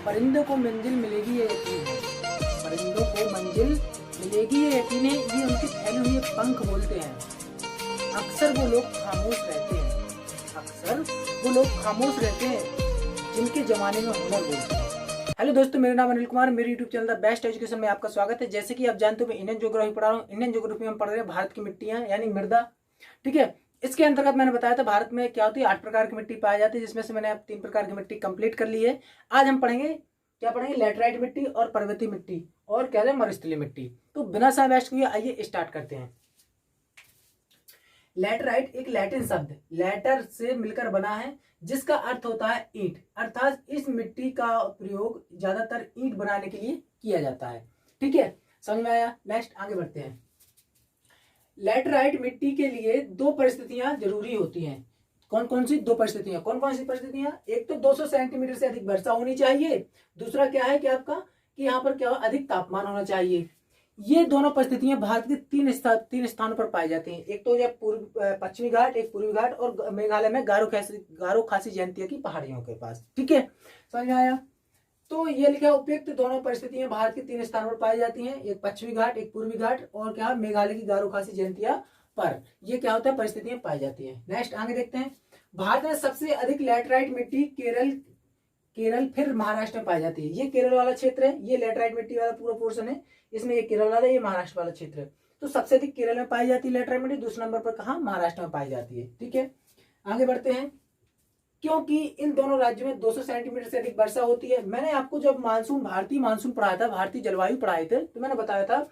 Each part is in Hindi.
परिंदों को मंजिल मिलेगी ये यकीन है, परिंदों को मंजिल मिलेगी ये यकीन है, ये उनके फैले हुए पंख बोलते हैं। अक्सर वो लोग खामोश रहते हैं, अक्सर वो लोग खामोश रहते हैं जिनके जमाने में हुनर बोलते हैं। हेलो दोस्तों, मेरा नाम अनिल कुमार, मेरे YouTube channel the best education में आपका स्वागत है। जैसे कि आप जानते हो मैं इंडियन ज्योग्राफी पढ़ा रहा हूँ। इंडियन ज्योग्राफी में पढ़ रहे हैं भारत की मिट्टियां यानी मृदा, ठीक है। इसके अंतर्गत मैंने बताया था भारत में क्या होती है, 8 प्रकार की मिट्टी पाई जाती है, जिसमें से मैंने अब 3 प्रकार की मिट्टी कंप्लीट कर ली है। आज हम पढ़ेंगे, क्या पढ़ेंगे, लैटराइट मिट्टी और पर्वतीय मिट्टी और क्या है मरुस्थलीय मिट्टी। तो बिना समय वेस्ट किए आइए स्टार्ट करते हैं। लैटराइट एक लैटिन शब्द लैटर से मिलकर बना है, जिसका अर्थ होता है ईंट, अर्थात इस मिट्टी का प्रयोग ज्यादातर ईंट बनाने के लिए किया जाता है, ठीक है। समझ में आया? नेक्स्ट आगे बढ़ते हैं। लैटराइट मिट्टी के लिए 2 परिस्थितियां जरूरी होती हैं। कौन कौन सी 2 परिस्थितियां? कौन कौन सी परिस्थितियां? एक तो 200 सेंटीमीटर से अधिक वर्षा होनी चाहिए, दूसरा क्या है कि आपका कि यहाँ पर क्या अधिक तापमान होना चाहिए। ये दोनों परिस्थितियां भारत के 3 स्थानों पर पाई जाती हैं। एक तो जब पश्चिमी घाट, एक पूर्वी घाट और मेघालय में गारो खासी जयंतिया की पहाड़ियों के पास, ठीक है। समझ में आया? तो ये लिखा उपयुक्त दोनों परिस्थितियां भारत के 3 स्थानों पर पाई जाती हैं, एक पश्चिमी घाट, एक पूर्वी घाट और क्या मेघालय की गारो खासी जयंतिया पर ये क्या होता है, परिस्थितियां पाई जाती है। नेक्स्ट आगे देखते हैं। भारत में सबसे अधिक लैटराइट मिट्टी केरल फिर महाराष्ट्र में पाई जाती है। ये केरल वाला क्षेत्र है, ये लैटराइट मिट्टी वाला पूरा पोर्शन है, इसमें ये केरल वाला, ये महाराष्ट्र वाला क्षेत्र है। तो सबसे अधिक केरल में पाई जाती है लैटराइट मिट्टी, दूसरे नंबर पर कहाँ, महाराष्ट्र में पाई जाती है, ठीक है। आगे बढ़ते हैं। क्योंकि इन दोनों राज्यों में 200 सेंटीमीटर से अधिक वर्षा होती है। मैंने आपको जब भारतीय मानसून पढ़ाया था, भारतीय जलवायु पढ़ाए थे, तो मैंने बताया था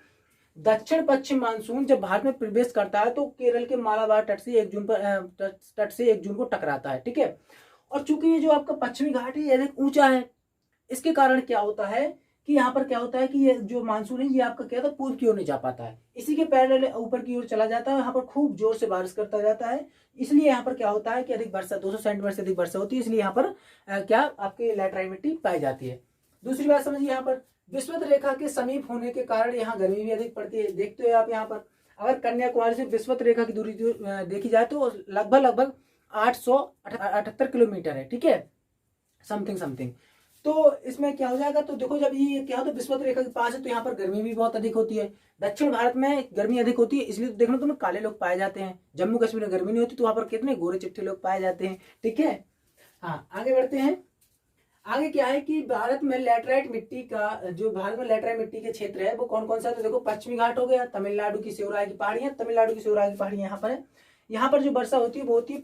दक्षिण पश्चिम मानसून जब भारत में प्रवेश करता है तो केरल के मालाबार तट से 1 जून को टकराता है, ठीक है। और चूंकि ये जो आपका पश्चिमी घाट है ये अधिक ऊंचा है, इसके कारण क्या होता है कि यहाँ पर क्या होता है कि ये जो मानसून है ये आपका क्या था, पूर्व की ओर नहीं जा पाता है, इसी के पैरेलल ऊपर की ओर चला जाता है, यहाँ पर खूब जोर से बारिश करता जाता है। इसलिए यहाँ पर क्या होता है कि अधिक वर्षा, 200 सेंटीमीटर से अधिक वर्षा होती है, इसलिए यहाँ पर क्या आपकी लैटराइट मिट्टी पाई जाती है। दूसरी बात समझिए, यहाँ पर विषुवत रेखा के समीप होने के कारण यहाँ गर्मी भी अधिक पड़ती है। देखते हो आप यहाँ पर, अगर कन्याकुमारी से विषुवत रेखा की दूरी देखी जाए तो लगभग 878 किलोमीटर है, ठीक है, समथिंग। तो इसमें क्या हो जाएगा, तो देखो जब ये क्या होता है विषुवत रेखा के पास है तो यहाँ पर गर्मी भी बहुत अधिक होती है। दक्षिण भारत में गर्मी अधिक होती है, इसलिए तो देखना तुम्हें काले लोग पाए जाते हैं। जम्मू कश्मीर में गर्मी नहीं होती तो वहां पर कितने गोरे चिट्टे लोग पाए जाते हैं, ठीक है। हाँ आगे बढ़ते हैं। आगे क्या है कि भारत में लैटराइट मिट्टी के क्षेत्र है वो कौन कौन सा है, तो देखो पश्चिमी घाट हो गया, तमिलनाडु की शिवराय की पहाड़ियां यहाँ पर है। यहाँ पर जो वर्षा होती है वो होती है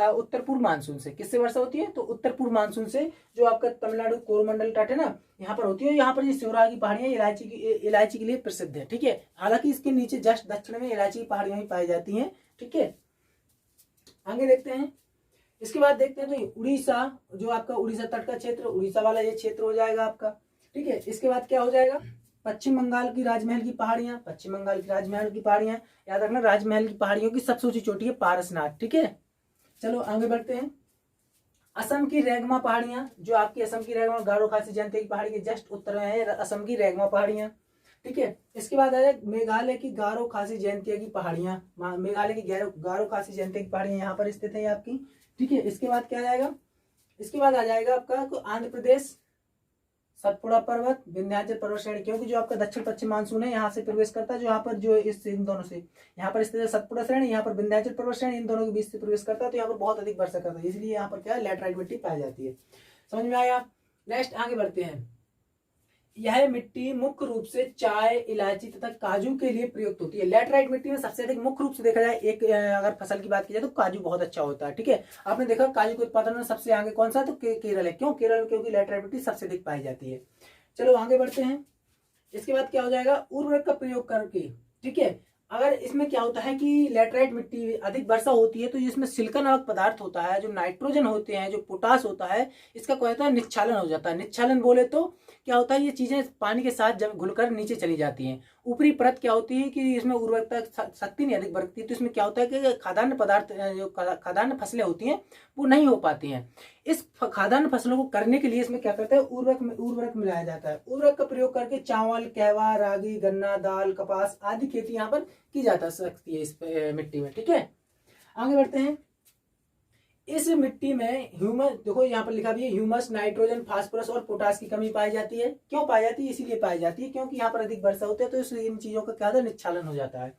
उत्तर पूर्व मानसून से। किससे वर्षा होती है, तो उत्तर पूर्व मानसून से, जो आपका तमिलनाडु कोरोमंडल तट है ना, यहाँ पर होती है। यहाँ पर ये शिवराय की पहाड़ियां इलायची के लिए प्रसिद्ध है, ठीक है। हालांकि इसके नीचे जस्ट दक्षिण में इलायची की पहाड़ियां ही पाई जाती हैं, ठीक है। आगे देखते हैं। इसके बाद देखते हैं तो उड़ीसा, जो आपका उड़ीसा तट का क्षेत्र, उड़ीसा वाला ये क्षेत्र हो जाएगा आपका, ठीक है। इसके बाद क्या हो जाएगा, पश्चिम बंगाल की राजमहल की पहाड़ियां, याद रखना राजमहल की पहाड़ियों की सबसे ऊंची चोटी है पारसनाथ, ठीक है। चलो आगे बढ़ते हैं। असम की रेगमा पहाड़ियां, जो आपकी असम की रेगमा गारो खासी जयंतिया की पहाड़ी के जस्ट उत्तर में है असम की रेगमा पहाड़ियां, ठीक है। इसके बाद आ जाए मेघालय की गारो खासी जयंतिया की पहाड़ियां, मेघालय की गारो खासी जयंतिया की पहाड़ियां यहाँ पर स्थित है आपकी, ठीक है। इसके बाद क्या आ जाएगा, इसके बाद आ जाएगा आपका आंध्र प्रदेश, सतपुड़ा पर्वत, विंध्याचल पर्वत श्रेणी, क्योंकि जो आपका दक्षिण पश्चिम मानसून है यहाँ से प्रवेश करता है, जो यहाँ पर जो इन दोनों से यहाँ पर स्थित है सतपुड़ा श्रेणी, यहाँ पर विंध्याचल पर्वत श्रेणी, इन दोनों के बीच से प्रवेश करता है, तो यहाँ पर बहुत अधिक वर्षा करता है, इसलिए यहाँ पर क्या है, लैटराइट मिट्टी पाई जाती है। समझ में आया? नेक्स्ट आगे बढ़ते हैं। यह मिट्टी मुख्य रूप से चाय, इलायची तथा काजू के लिए प्रयुक्त होती है। लैटराइट मिट्टी में सबसे अधिक मुख्य रूप से देखा जाए, एक अगर फसल की बात की जाए तो काजू बहुत अच्छा होता है, ठीक है। आपने देखा काजू के उत्पादन में सबसे आगे कौन सा, तो केरल है। क्यों केरल? क्योंकि लैटराइट मिट्टी सबसे अधिक पाई जाती है। चलो आगे बढ़ते हैं। इसके बाद क्या हो जाएगा, उर्वरक का प्रयोग करके, ठीक है। अगर इसमें क्या होता है कि लैटराइट मिट्टी अधिक वर्षा होती है तो इसमें सिलिकॉन नामक पदार्थ होता है, जो नाइट्रोजन होते हैं, जो पोटास होता है, इसका क्या होता है, निच्छालन हो जाता है। निच्छालन बोले तो क्या होता है, ये चीजें पानी के साथ जब घुलकर नीचे चली जाती हैं। ऊपरी परत क्या होती है कि इसमें उर्वरकता शक्ति नहीं अधिक बरतती, तो इसमें क्या होता है कि खाद्यान्न पदार्थ, जो खाद्यान्न फसलें होती हैं वो नहीं हो पाती हैं। इस खाद्यान्न फसलों को करने के लिए इसमें क्या करते हैं, उर्वरक मिलाया जाता है। उर्वरक का प्रयोग करके चावल, कहवा, रागी, गन्ना, दाल, कपास आदि खेती यहाँ पर की जा सकती है इस मिट्टी में, ठीक है। आगे बढ़ते हैं। इस मिट्टी में ह्यूमस, देखो यहाँ पर लिखा भी है, ह्यूमस, नाइट्रोजन, फास्फोरस और पोटास की कमी पाई जाती है। क्यों पाई जाती है? इसीलिए पाई जाती है क्योंकि यहाँ पर अधिक वर्षा होती है, तो इन चीजों का क्या होता है, निच्छालन हो जाता है।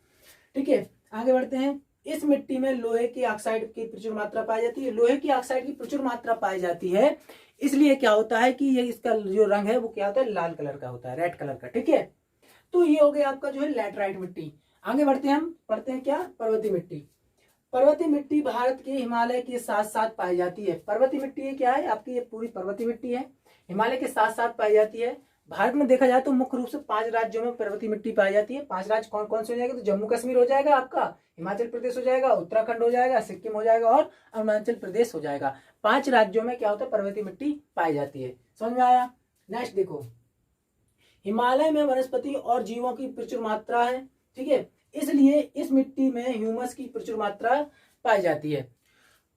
ठीक है, आगे बढ़ते हैं। इस मिट्टी में लोहे की ऑक्साइड की प्रचुर मात्रा पाई जाती है। लोहे की ऑक्साइड की प्रचुर मात्रा पाई जाती है, इसलिए क्या होता है कि ये इसका जो रंग है वो क्या होता है, लाल कलर का होता है, रेड कलर का। ठीक है, तो ये हो गया आपका जो है लैटराइट मिट्टी। आगे बढ़ते हैं, हम पढ़ते हैं क्या, पर्वतीय मिट्टी। पर्वतीय मिट्टी भारत के हिमालय के साथ साथ पाई जाती है। पर्वतीय मिट्टी ये क्या है आपकी, ये पूरी पर्वतीय मिट्टी है, हिमालय के साथ साथ पाई जाती है। भारत में देखा जाए तो मुख्य रूप से 5 राज्यों में पर्वतीय मिट्टी पाई जाती है। 5 राज्य कौन कौन से हो जाएंगे, तो जम्मू कश्मीर हो जाएगा आपका, हिमाचल प्रदेश हो जाएगा, उत्तराखंड हो जाएगा, सिक्किम हो जाएगा और अरुणाचल प्रदेश हो जाएगा। 5 राज्यों में क्या होता है, पर्वतीय मिट्टी पाई जाती है। समझ में आया? नेक्स्ट देखो, हिमालय में वनस्पति और जीवों की प्रचुर मात्रा है। ठीक है, इसलिए इस मिट्टी में ह्यूमस की प्रचुर मात्रा पाई जाती है।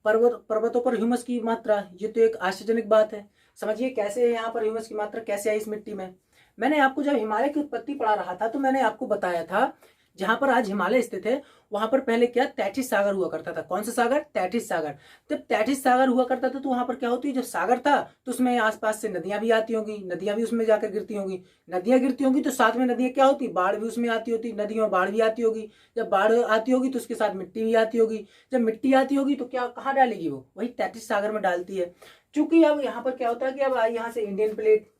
पर्वतों पर ह्यूमस की मात्रा, ये तो एक आश्चर्यजनक बात है। समझिए कैसे है यहाँ पर ह्यूमस की मात्रा कैसे आई इस मिट्टी में। मैंने आपको जब हिमालय की उत्पत्ति पढ़ा रहा था तो मैंने आपको बताया था, जहां पर आज हिमालय स्थित है वहां पर पहले क्या, तैथिस सागर हुआ करता था। कौन सा सागर? तैथिस सागर। जब तैथिस सागर हुआ करता था तो वहां पर क्या होती है, जब सागर था तो उसमें आसपास से नदियां भी आती होंगी, नदियां भी उसमें जाकर गिरती होंगी। नदियां गिरती होंगी तो साथ में नदियां क्या होती, बाढ़ भी उसमें आती होती, नदियों में बाढ़ भी आती होगी। जब बाढ़ आती होगी तो उसके साथ मिट्टी भी आती होगी। जब मिट्टी आती होगी तो क्या, कहाँ डालेगी वो, वही तैथिस सागर में डालती है। चूंकि अब यहाँ पर क्या होता है कि अब यहाँ से इंडियन प्लेट,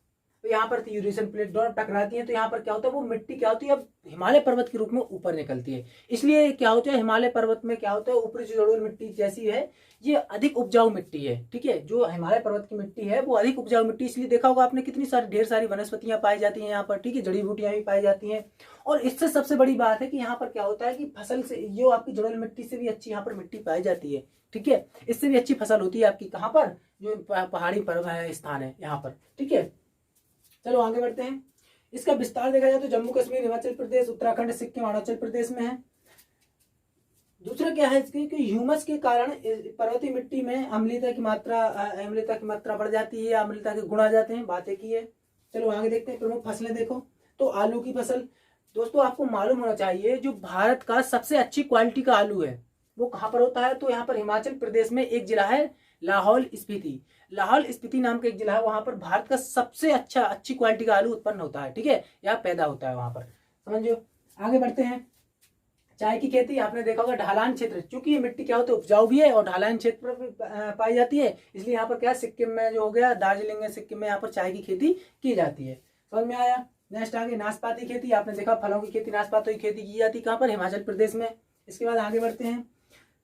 तो यहाँ पर यूरेशियन प्लेट दोनों टकराती हैं, तो यहाँ पर क्या होता है, वो मिट्टी क्या होती है, अब हिमालय पर्वत के रूप में ऊपर निकलती है। इसलिए क्या होता है, हिमालय पर्वत में क्या होता है, ऊपरी जो जलोढ़ मिट्टी जैसी है, ये अधिक उपजाऊ मिट्टी है। ठीक है, जो हिमालय पर्वत की मिट्टी है वो अधिक उपजाऊ मिट्टी, इसलिए देखा होगा आपने कितनी सारी ढेर सारी वनस्पतियां पाई जाती हैं यहाँ पर। ठीक है, जड़ी बूटियां भी पाई जाती हैं। और इससे सबसे बड़ी बात है कि यहाँ पर क्या होता है कि फसल से, जो आपकी जलोढ़ मिट्टी से भी अच्छी यहाँ पर मिट्टी पाई जाती है। ठीक है, इससे भी अच्छी फसल होती है आपकी, कहाँ पर, जो पहाड़ी पर स्थान है यहाँ पर। ठीक है, चलो आगे बढ़ते हैं। इसका विस्तार देखा जाए तो जम्मू कश्मीर, हिमाचल प्रदेश, उत्तराखंड, सिक्किम, अरुणाचल प्रदेश में है। दूसरा क्या है इसकी, कि ह्यूमस के कारण पर्वतीय मिट्टी में अम्लता की मात्रा बढ़ जाती है, अम्लता के गुण आ जाते हैं, बातें की है। चलो आगे देखते हैं। प्रमुख फसलें देखो तो आलू की फसल। दोस्तों आपको मालूम होना चाहिए, जो भारत का सबसे अच्छी क्वालिटी का आलू है वो कहाँ पर होता है, तो यहाँ पर हिमाचल प्रदेश में एक जिला है लाहौल स्पीति। लाहौल स्पीति नाम का एक जिला है, वहां पर भारत का सबसे अच्छी क्वालिटी का आलू उत्पन्न होता है। ठीक है, या पैदा होता है वहां पर, समझो। आगे बढ़ते हैं। चाय की खेती आपने देखा होगा, ढालान क्षेत्र, चूंकि ये मिट्टी क्या होती है, उपजाऊ भी है और ढालान क्षेत्र पर पाई जाती है, इसलिए यहाँ पर क्या, सिक्किम में जो हो गया, दार्जिलिंग में, सिक्किम में यहाँ पर चाय की खेती की जाती है। समझ में आया? नेक्स्ट आगे नाशपाती खेती, आपने देखा फलों की खेती, नाशपाती की खेती की जाती है कहाँ पर, हिमाचल प्रदेश में। इसके बाद आगे बढ़ते हैं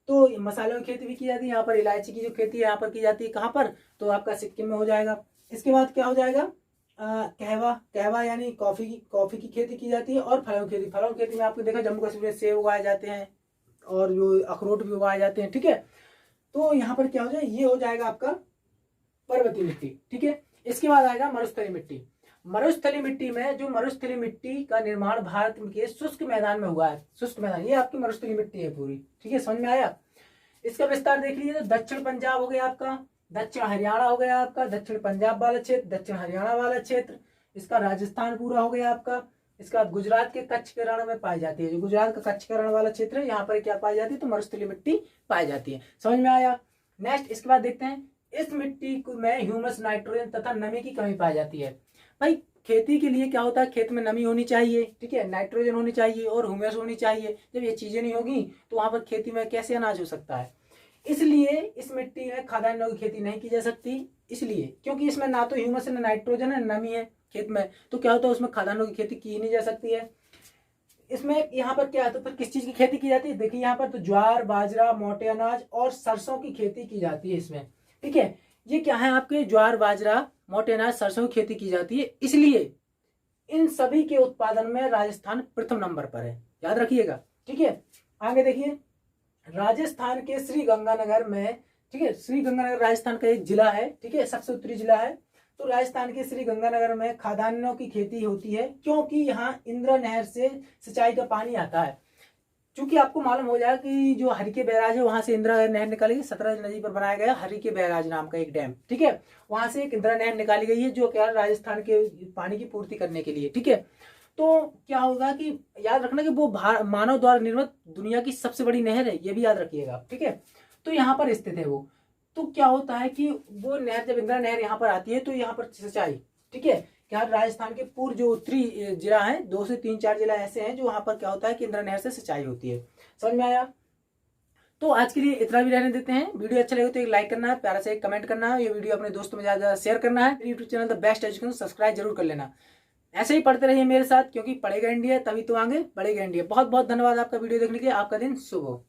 तो मसालों की खेती भी की जाती है, यहाँ पर इलायची की जो खेती है यहाँ पर की जाती है, कहाँ पर, तो आपका सिक्किम में हो जाएगा। इसके बाद क्या हो जाएगा, कहवा यानी कॉफी की खेती की जाती है। और फलों की खेती में आपको देखा, जम्मू कश्मीर में सेब उगाए जाते हैं और जो अखरोट भी उगाए जाते हैं। ठीक है, तो यहाँ पर क्या हो जाए, ये हो जाएगा आपका पर्वतीय मिट्टी। ठीक है, इसके बाद आएगा मरुस्थलीय मिट्टी। मरुस्थलीय मिट्टी में, जो मरुस्थलीय मिट्टी का निर्माण भारत के शुष्क मैदान में हुआ है, शुष्क मैदान, ये आपकी मरुस्थलीय मिट्टी है पूरी। ठीक है, समझ में आया? इसका विस्तार देख लीजिए तो दक्षिण पंजाब हो गया आपका, दक्षिण हरियाणा हो गया आपका, दक्षिण पंजाब वाला क्षेत्र, दक्षिण हरियाणा वाला क्षेत्र, इसका राजस्थान पूरा हो गया आपका। इसके बाद गुजरात के कच्छ के रण में पाई जाती है, जो गुजरात का कच्छ के रण वाला क्षेत्र है, यहाँ पर क्या पाई जाती है, तो मरुस्थलीय मिट्टी पाई जाती है। समझ में आया? नेक्स्ट इसके बाद देखते हैं, इस मिट्टी में ह्यूमस, नाइट्रोजन तथा नमी की कमी पाई जाती है। भाई खेती के लिए क्या होता है, खेत में नमी होनी चाहिए, ठीक है, नाइट्रोजन होनी चाहिए और ह्यूमस होनी चाहिए। जब ये चीजें नहीं होगी तो वहां पर खेती में कैसे अनाज हो सकता है। इसलिए इस मिट्टी में खाद्यान्नों की खेती नहीं की जा सकती, इसलिए क्योंकि इसमें ना तो ह्यूमस है, ना नाइट्रोजन है, नमी है खेत में, तो क्या होता है उसमें खाद्यान्नों की खेती की नहीं जा सकती है। इसमें यहाँ पर क्या है, तो फिर किस चीज की खेती की जाती है, देखिए यहाँ पर तो ज्वार, बाजरा, मोटे अनाज और सरसों की खेती की जाती है इसमें। ठीक है, ये क्या है आपके, ज्वार, बाजरा, मोटे अनाज, सरसों की खेती की जाती है, इसलिए इन सभी के उत्पादन में राजस्थान प्रथम नंबर पर है, याद रखिएगा। ठीक है, आगे देखिए, राजस्थान के श्री गंगानगर में, ठीक है, श्री गंगानगर राजस्थान का एक जिला है, ठीक है, सबसे उत्तरी जिला है। तो राजस्थान के श्री गंगानगर में खाद्यान्नों की खेती होती है, क्योंकि यहाँ इंदिरा नहर से सिंचाई का पानी आता है। चूंकि आपको मालूम हो जाए कि जो हरिके बैराज है वहां से इंदिरा नहर निकाली गई, सतलज नदी पर बनाया गया हरिके बैराज नाम का एक डैम। ठीक है, वहां से एक इंदिरा नहर निकाली गई है, जो क्या राजस्थान के पानी की पूर्ति करने के लिए। ठीक है, तो क्या होगा कि याद रखना कि वो मानव द्वारा निर्मित दुनिया की सबसे बड़ी नहर है, ये भी याद रखिएगा। ठीक है, तो यहाँ पर स्थित है वो। तो क्या होता है कि वो नहर, जब इंदिरा नहर यहाँ पर आती है तो यहाँ पर सिंचाई, ठीक है, क्या राजस्थान के पूर्व जो उत्तरी जिला है, 2 से 3-4 जिला ऐसे हैं जो वहां पर क्या होता है कि इंदिरा नहर से सिंचाई होती है। समझ में आया? तो आज के लिए इतना भी रहने देते हैं। वीडियो अच्छा लगे तो एक लाइक करना है, प्यारा से एक कमेंट करना है, ये वीडियो अपने दोस्तों में ज्यादा शेयर करना है। YouTube channel the best education subscribe जरूर कर लेना। ऐसे ही पढ़ते रहिए मेरे साथ, क्योंकि पढ़ेगा इंडिया तभी तो आगे बढ़ेगा इंडिया। बहुत बहुत धन्यवाद आपका वीडियो देखने के लिए। आपका दिन शुभ हो।